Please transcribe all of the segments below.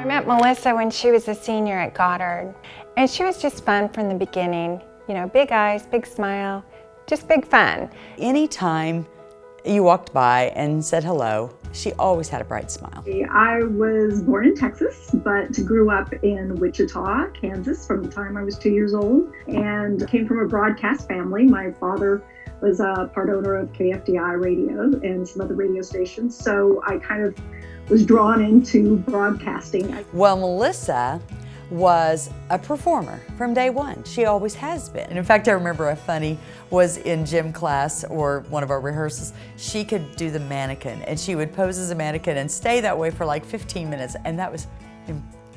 I met Melissa when she was a senior at Goddard, and she was just fun from the beginning. You know, big eyes, big smile, just big fun. Anytime you walked by and said hello, she always had a bright smile. I was born in Texas, but grew up in Wichita, Kansas from the time I was 2 years old, and came from a broadcast family. My father was a part owner of KFDI radio and some other radio stations, so I kind of was drawn into broadcasting. Well, Melissa was a performer from day one. She always has been. And in fact, I remember a funny was in gym class or one of our rehearsals, she could do the mannequin and she would pose as a mannequin and stay that way for like 15 minutes. And that was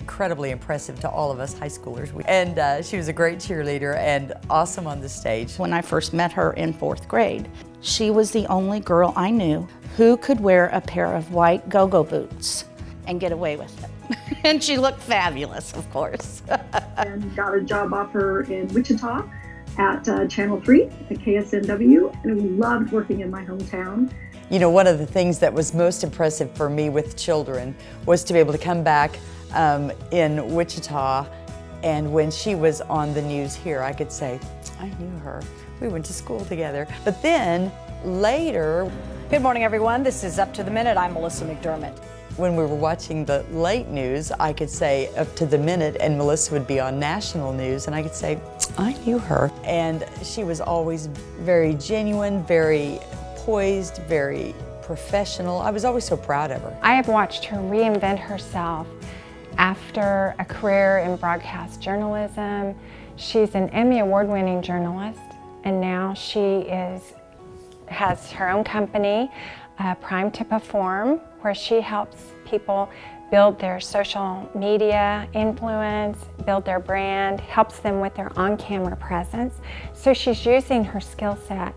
incredibly impressive to all of us high schoolers. And she was a great cheerleader and awesome on the stage. When I first met her in 4th grade, she was the only girl I knew who could wear a pair of white go-go boots and get away with it. And she looked fabulous, of course. And got a job offer in Wichita at Channel 3 at KSNW, and we loved working in my hometown. You know, one of the things that was most impressive for me with children was to be able to come back in Wichita, and when she was on the news here, I could say, I knew her. We went to school together. But then later... Good morning, everyone. This is Up to the Minute. I'm Melissa McDermott. When we were watching the late news, I could say up to the minute, and Melissa would be on national news, and I could say, I knew her. And she was always very genuine, very poised, very professional. I was always so proud of her. I have watched her reinvent herself after a career in broadcast journalism. She's an Emmy Award-winning journalist, and now she has her own company, Prime to Perform, where she helps people build their social media influence, build their brand, helps them with their on-camera presence. So she's using her skill set.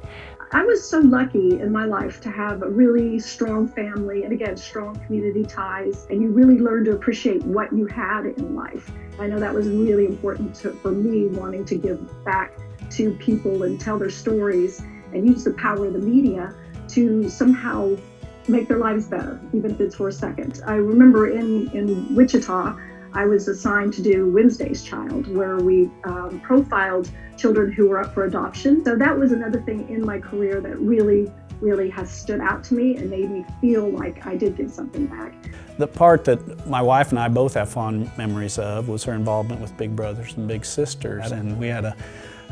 I was so lucky in my life to have a really strong family and, again, strong community ties, and you really learn to appreciate what you had in life. I know that was really important for me, wanting to give back to people and tell their stories and use the power of the media to somehow make their lives better, even if it's for a second. I remember in Wichita, I was assigned to do Wednesday's Child, where we profiled children who were up for adoption. So that was another thing in my career that really, really has stood out to me and made me feel like I did give something back. The part that my wife and I both have fond memories of was her involvement with Big Brothers and Big Sisters, and we had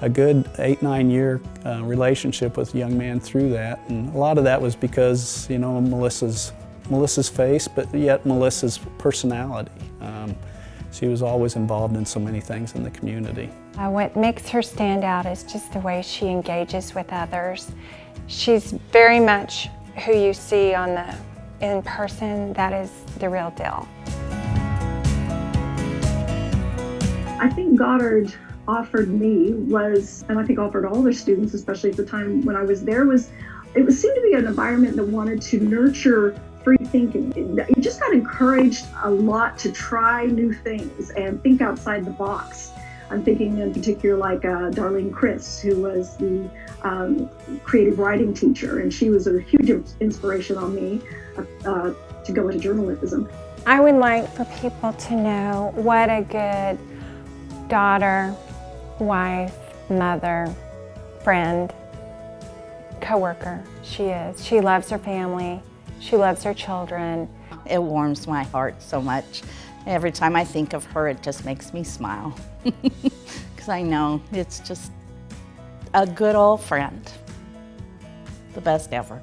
a good 8-9 year relationship with a young man through that, and a lot of that was because, you know, Melissa's face, but yet Melissa's personality. She was always involved in so many things in the community. What makes her stand out is just the way she engages with others. She's very much who you see in person. That is the real deal. I think Goddard offered me and I think offered all their students, especially at the time when I was there, it seemed to be an environment that wanted to nurture free thinking. You just got encouraged a lot to try new things and think outside the box. I'm thinking in particular like Darlene Chris, who was the creative writing teacher, and she was a huge inspiration on me to go into journalism. I would like for people to know what a good daughter, wife, mother, friend, co-worker she is. She loves her family. She loves her children. It warms my heart so much. Every time I think of her, it just makes me smile. Because I know it's just a good old friend. The best ever.